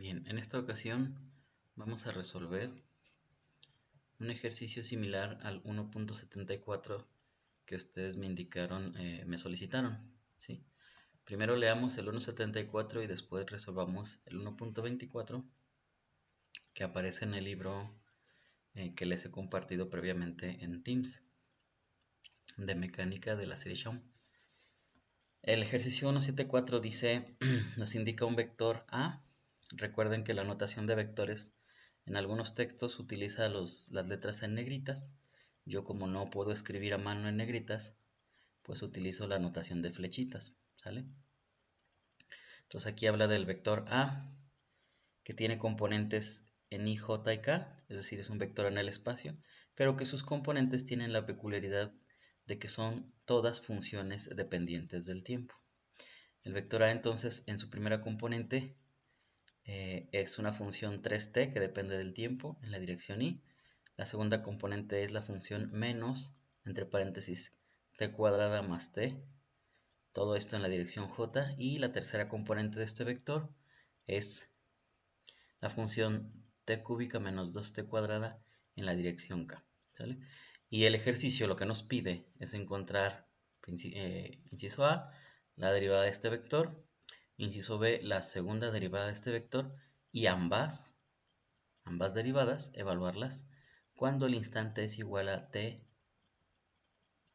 Bien, en esta ocasión vamos a resolver un ejercicio similar al 1.74 que ustedes me indicaron, me solicitaron, ¿sí? Primero leamos el 1.74 y después resolvamos el 1.24 que aparece en el libro que les he compartido previamente en Teams de mecánica de la serie Xiaomi. El ejercicio 1.74 dice, nos indica un vector A. Recuerden que la notación de vectores en algunos textos utiliza las letras en negritas. Yo, como no puedo escribir a mano en negritas, pues utilizo la notación de flechitas, ¿sale? Entonces aquí habla del vector A, que tiene componentes en I, J y K, es decir, es un vector en el espacio, pero que sus componentes tienen la peculiaridad de que son todas funciones dependientes del tiempo. El vector A entonces en su primera componente es una función 3t que depende del tiempo en la dirección y. La segunda componente es la función menos, entre paréntesis, t cuadrada más t, todo esto en la dirección j. Y la tercera componente de este vector es la función t cúbica menos 2t cuadrada en la dirección k, ¿sale? Y el ejercicio lo que nos pide es encontrar, inciso A, la derivada de este vector, inciso B, la segunda derivada de este vector, y ambas derivadas, evaluarlas cuando el instante es igual a t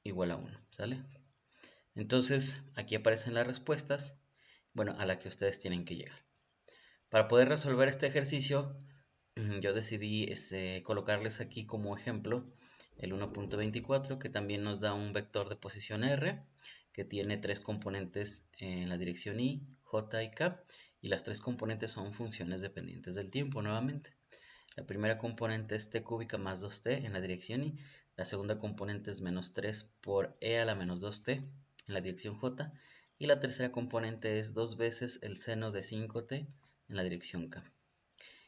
igual a 1, ¿sale? Entonces, aquí aparecen las respuestas, bueno, a la que ustedes tienen que llegar. Para poder resolver este ejercicio, yo decidí colocarles aquí como ejemplo el 1.24, que también nos da un vector de posición r, que tiene tres componentes en la dirección y, j y k, y las tres componentes son funciones dependientes del tiempo nuevamente. La primera componente es t cúbica más 2t en la dirección y, la segunda componente es menos 3 por e a la menos 2t en la dirección j, y la tercera componente es 2 veces el seno de 5t en la dirección k.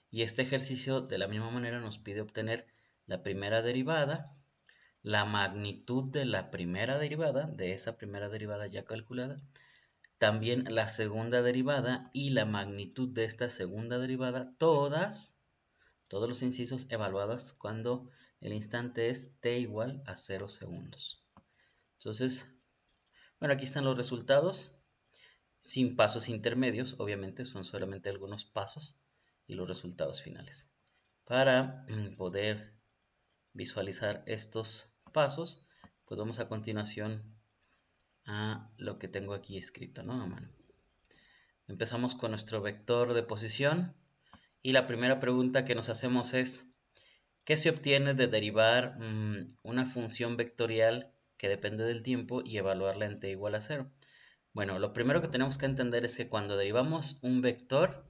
Y este ejercicio de la misma manera nos pide obtener la primera derivada, la magnitud de la primera derivada, de esa primera derivada ya calculada, también la segunda derivada y la magnitud de esta segunda derivada, todos los incisos evaluados cuando el instante es t igual a 0 segundos. Entonces, bueno, aquí están los resultados, sin pasos intermedios, obviamente son solamente algunos pasos y los resultados finales. Para poder visualizar estos pasos, pues vamos a continuación a lo que tengo aquí escrito, ¿no? A mano. Empezamos con nuestro vector de posición y la primera pregunta que nos hacemos es, ¿qué se obtiene de derivar una función vectorial que depende del tiempo y evaluarla en t igual a 0? Bueno, lo primero que tenemos que entender es que cuando derivamos un vector,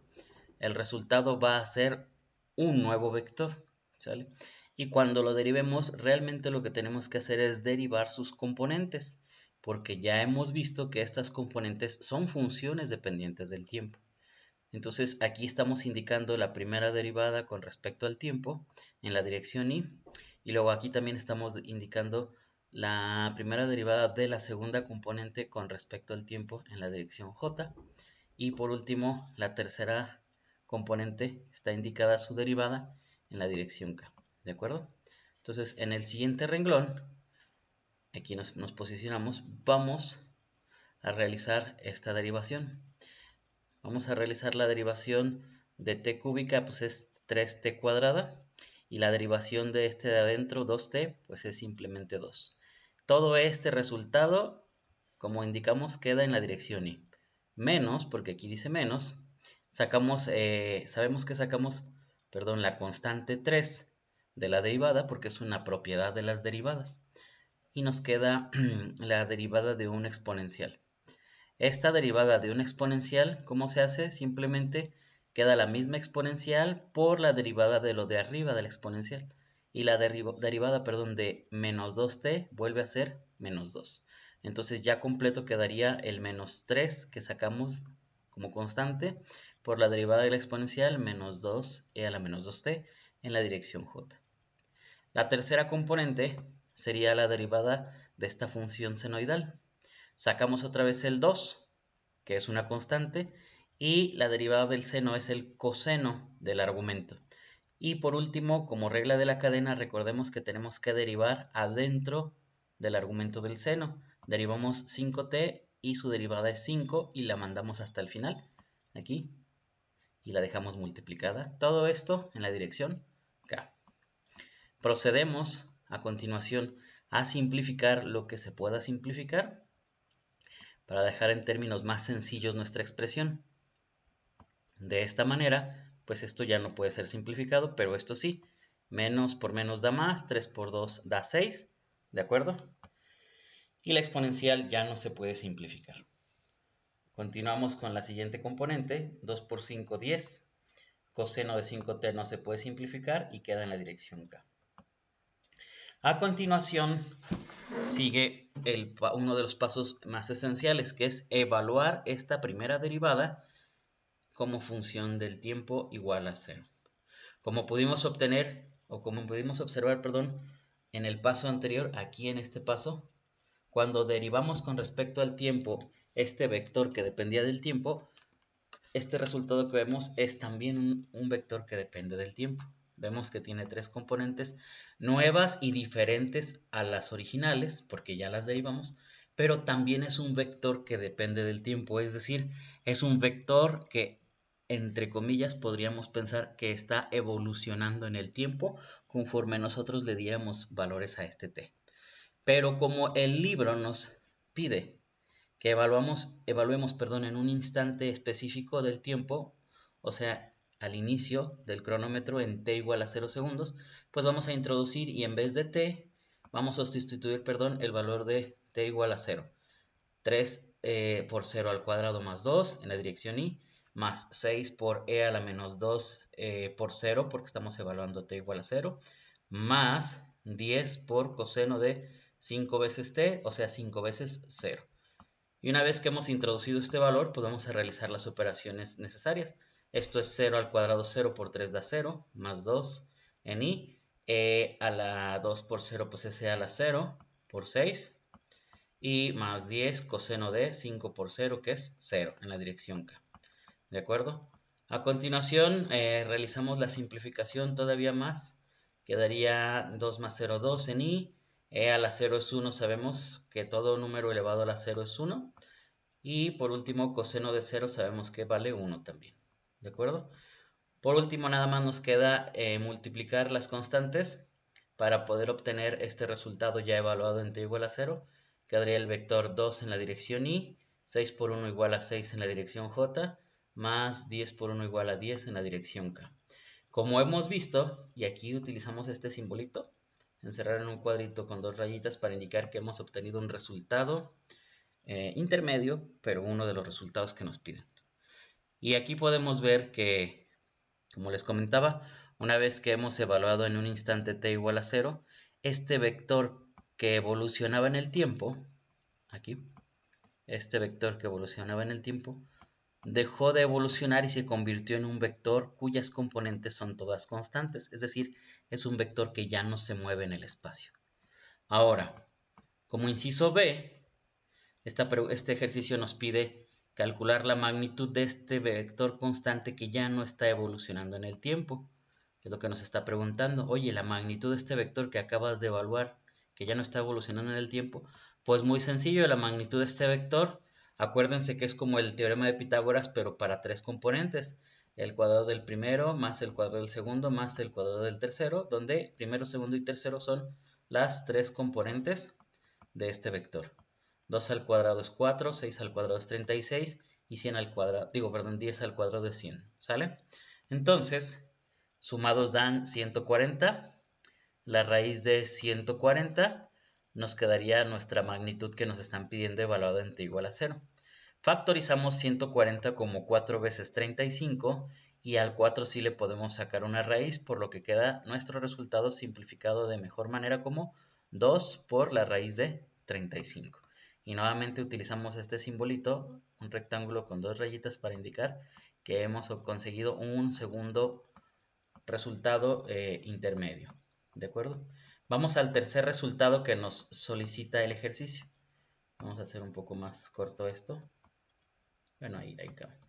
el resultado va a ser un nuevo vector, ¿sale? Y cuando lo derivemos, realmente lo que tenemos que hacer es derivar sus componentes, porque ya hemos visto que estas componentes son funciones dependientes del tiempo. Entonces aquí estamos indicando la primera derivada con respecto al tiempo en la dirección y luego aquí también estamos indicando la primera derivada de la segunda componente con respecto al tiempo en la dirección j, y por último la tercera componente está indicada su derivada en la dirección k, ¿de acuerdo? Entonces en el siguiente renglón, aquí nos posicionamos, vamos a realizar esta derivación. Vamos a realizar la derivación de t cúbica, pues es 3t cuadrada, y la derivación de este de adentro, 2t, pues es simplemente 2. Todo este resultado, como indicamos, queda en la dirección y. Menos, porque aquí dice menos, sabemos que sacamos, la constante 3 de la derivada, porque es una propiedad de las derivadas, y nos queda la derivada de un exponencial. Esta derivada de un exponencial, ¿cómo se hace? Simplemente queda la misma exponencial por la derivada de lo de arriba del exponencial. Y la derivada de menos 2t vuelve a ser menos 2. Entonces ya completo quedaría el menos 3 que sacamos como constante por la derivada del exponencial menos 2e a la menos 2t en la dirección j. La tercera componente sería la derivada de esta función senoidal. Sacamos otra vez el 2, que es una constante, y la derivada del seno es el coseno del argumento. Y por último, como regla de la cadena, recordemos que tenemos que derivar adentro del argumento del seno. Derivamos 5t y su derivada es 5 y la mandamos hasta el final, aquí, y la dejamos multiplicada. Todo esto en la dirección k. Procedemos a continuación a simplificar lo que se pueda simplificar para dejar en términos más sencillos nuestra expresión. De esta manera, pues esto ya no puede ser simplificado, pero esto sí. Menos por menos da más, 3 por 2 da 6, ¿de acuerdo? Y la exponencial ya no se puede simplificar. Continuamos con la siguiente componente, 2 por 5, 10. Coseno de 5t no se puede simplificar y queda en la dirección k. A continuación, sigue uno de los pasos más esenciales, que es evaluar esta primera derivada como función del tiempo igual a 0. Como pudimos observar, en el paso anterior, aquí en este paso, cuando derivamos con respecto al tiempo este vector que dependía del tiempo, este resultado que vemos es también un vector que depende del tiempo. Vemos que tiene tres componentes nuevas y diferentes a las originales, porque ya las derivamos, pero también es un vector que depende del tiempo, es decir, es un vector que, entre comillas, podríamos pensar que está evolucionando en el tiempo conforme nosotros le diéramos valores a este t. Pero como el libro nos pide que evaluemos, en un instante específico del tiempo, o sea, al inicio del cronómetro en t igual a 0 segundos, pues vamos a introducir y en vez de t, vamos a sustituir, el valor de t igual a 0. 3 por 0 al cuadrado más 2 en la dirección y, más 6 por e a la menos 2 por 0, porque estamos evaluando t igual a 0, más 10 por coseno de 5 veces t, o sea, 5 veces 0. Y una vez que hemos introducido este valor, pues vamos a realizar las operaciones necesarias. Esto es 0 al cuadrado 0 por 3 da 0, más 2 en i. A la 2 por 0, pues es e a la 0 por 6. Y más 10 coseno de 5 por 0, que es 0 en la dirección k. ¿De acuerdo? A continuación, realizamos la simplificación todavía más. Quedaría 2 más 0, 2 en i. E a la 0 es 1, sabemos que todo número elevado a la 0 es 1. Y por último, coseno de 0 sabemos que vale 1 también. ¿De acuerdo? Por último, nada más nos queda multiplicar las constantes para poder obtener este resultado ya evaluado en t igual a 0. Quedaría el vector 2 en la dirección y, 6 por 1 igual a 6 en la dirección j, más 10 por 1 igual a 10 en la dirección k. Como hemos visto, y aquí utilizamos este simbolito, encerrar en un cuadrito con dos rayitas para indicar que hemos obtenido un resultado intermedio, pero uno de los resultados que nos piden. Y aquí podemos ver que, como les comentaba, una vez que hemos evaluado en un instante t igual a 0, este vector que evolucionaba en el tiempo, aquí, este vector que evolucionaba en el tiempo, dejó de evolucionar y se convirtió en un vector cuyas componentes son todas constantes, es decir, es un vector que ya no se mueve en el espacio. Ahora, como inciso B, este ejercicio nos pide calcular la magnitud de este vector constante que ya no está evolucionando en el tiempo. Es lo que nos está preguntando. Oye, la magnitud de este vector que acabas de evaluar, que ya no está evolucionando en el tiempo, pues muy sencillo, la magnitud de este vector, acuérdense que es como el teorema de Pitágoras, pero para tres componentes. El cuadrado del primero, más el cuadrado del segundo, más el cuadrado del tercero, donde primero, segundo y tercero son las tres componentes de este vector. 2 al cuadrado es 4, 6 al cuadrado es 36 y 100 al cuadrado, 10 al cuadrado es 100, ¿sale? Entonces, sumados dan 140, la raíz de 140 nos quedaría nuestra magnitud que nos están pidiendo evaluada en t igual a 0. Factorizamos 140 como 4 veces 35 y al 4 sí le podemos sacar una raíz, por lo que queda nuestro resultado simplificado de mejor manera como 2 por la raíz de 35. Y nuevamente utilizamos este simbolito, un rectángulo con dos rayitas para indicar que hemos conseguido un segundo resultado intermedio. ¿De acuerdo? Vamos al tercer resultado que nos solicita el ejercicio. Vamos a hacer un poco más corto esto. Bueno, ahí cabe.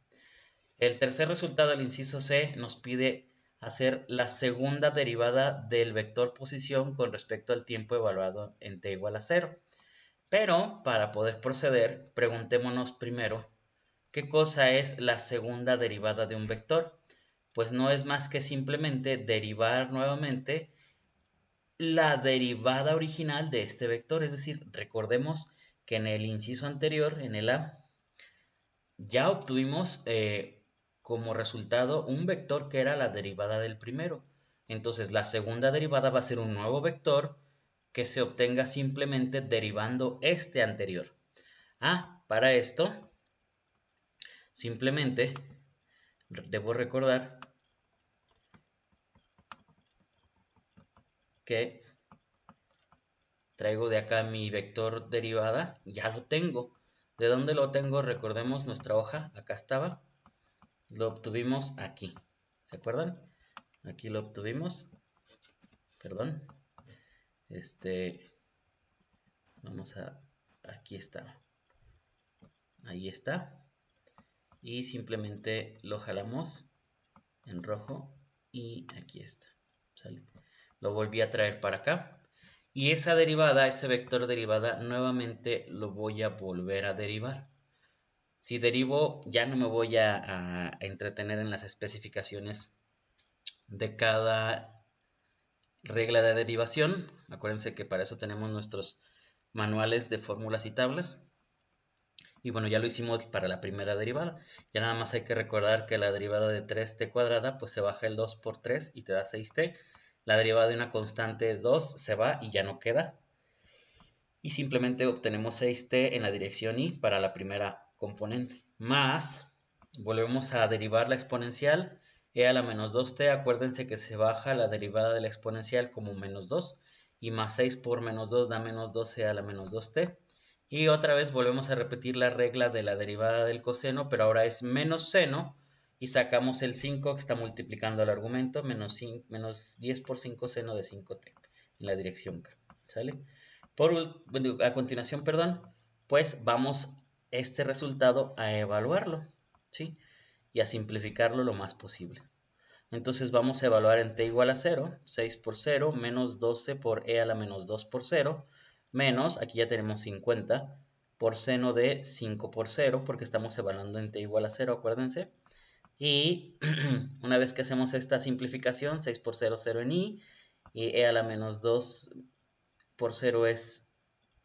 El tercer resultado, el inciso C, nos pide hacer la segunda derivada del vector posición con respecto al tiempo evaluado en t igual a 0. Pero para poder proceder, preguntémonos primero, ¿qué cosa es la segunda derivada de un vector? Pues no es más que simplemente derivar nuevamente la derivada original de este vector. Es decir, recordemos que en el inciso anterior, en el A, ya obtuvimos como resultado un vector que era la derivada del primero. Entonces la segunda derivada va a ser un nuevo vector que se obtenga simplemente derivando este anterior. Para esto, simplemente debo recordar que traigo de acá mi vector derivada, ya lo tengo. ¿De dónde lo tengo? Recordemos nuestra hoja, acá estaba. Lo obtuvimos aquí. ¿Se acuerdan? Aquí lo obtuvimos. Perdón. Vamos a... Aquí está. Ahí está. Y simplemente lo jalamos en rojo y aquí está. ¿Sale? Lo volví a traer para acá. Y esa derivada, ese vector derivada, nuevamente lo voy a volver a derivar. Si derivo, ya no me voy a entretener en las especificaciones de cada regla de derivación. Acuérdense que para eso tenemos nuestros manuales de fórmulas y tablas. Y bueno, ya lo hicimos para la primera derivada. Ya nada más hay que recordar que la derivada de 3t cuadrada, pues se baja el 2 por 3 y te da 6t. La derivada de una constante 2 se va y ya no queda. Y simplemente obtenemos 6t en la dirección y para la primera componente. Más, volvemos a derivar la exponencial, e a la menos 2t. Acuérdense que se baja la derivada de la exponencial como menos 2. Y más 6 por menos 2 da menos 12 a la menos 2t. Y otra vez volvemos a repetir la regla de la derivada del coseno, pero ahora es menos seno. Y sacamos el 5 que está multiplicando el argumento, menos 10 por 5 seno de 5t en la dirección K. ¿Sale? A continuación, perdón, pues vamos este resultado a evaluarlo, ¿sí? Y a simplificarlo lo más posible. Entonces vamos a evaluar en t igual a 0, 6 por 0, menos 12 por e a la menos 2 por 0, menos, aquí ya tenemos 50, por seno de 5 por 0, porque estamos evaluando en t igual a 0, acuérdense. Y una vez que hacemos esta simplificación, 6 por 0, 0 en y e a la menos 2 por 0 es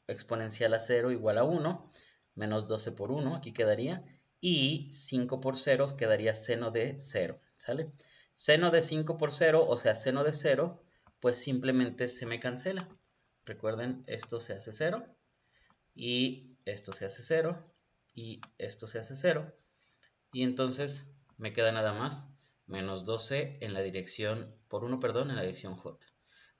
exponencial a 0 igual a 1, menos 12 por 1, aquí quedaría, y 5 por 0 quedaría seno de 0, ¿sale? Seno de 5 por 0, o sea, seno de 0, pues simplemente se me cancela. Recuerden, esto se hace 0, y esto se hace 0, y esto se hace 0, y entonces me queda nada más menos 12 en la dirección, por 1, perdón, en la dirección j.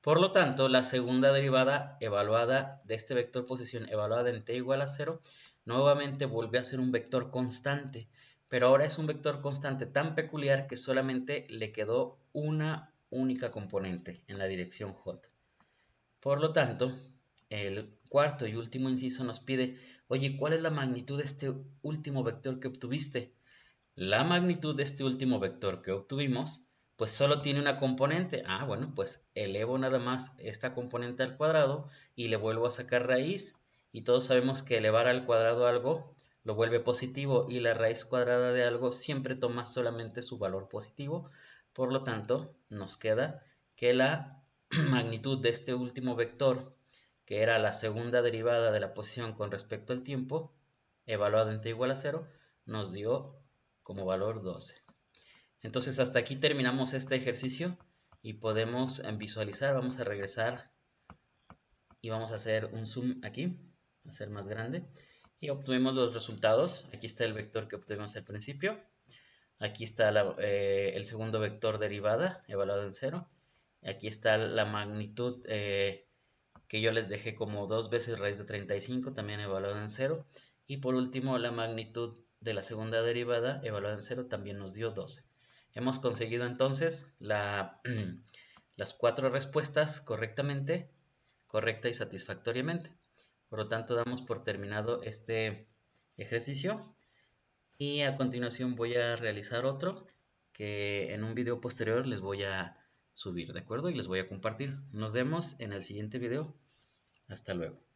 Por lo tanto, la segunda derivada evaluada de este vector posición evaluada en t igual a 0, nuevamente vuelve a ser un vector constante, pero ahora es un vector constante tan peculiar que solamente le quedó una única componente en la dirección j. Por lo tanto, el cuarto y último inciso nos pide, oye, ¿cuál es la magnitud de este último vector que obtuviste? La magnitud de este último vector que obtuvimos, pues solo tiene una componente. Bueno, pues elevo nada más esta componente al cuadrado y le vuelvo a sacar raíz. Y todos sabemos que elevar al cuadrado algo lo vuelve positivo y la raíz cuadrada de algo siempre toma solamente su valor positivo. Por lo tanto, nos queda que la magnitud de este último vector, que era la segunda derivada de la posición con respecto al tiempo, evaluado en t igual a 0, nos dio como valor 12. Entonces hasta aquí terminamos este ejercicio y podemos visualizar, vamos a regresar y vamos a hacer un zoom aquí, hacer más grande y obtuvimos los resultados. Aquí está el vector que obtuvimos al principio, aquí está el segundo vector derivada evaluado en 0, aquí está la magnitud que yo les dejé como 2 veces raíz de 35, también evaluada en 0, y por último la magnitud de la segunda derivada evaluada en 0 también nos dio 12. Hemos conseguido entonces las 4 respuestas correctamente, correcta y satisfactoriamente. Por lo tanto, damos por terminado este ejercicio Y a continuación voy a realizar otro que en un video posterior les voy a subir, ¿de acuerdo? Y les voy a compartir. Nos vemos en el siguiente video. Hasta luego.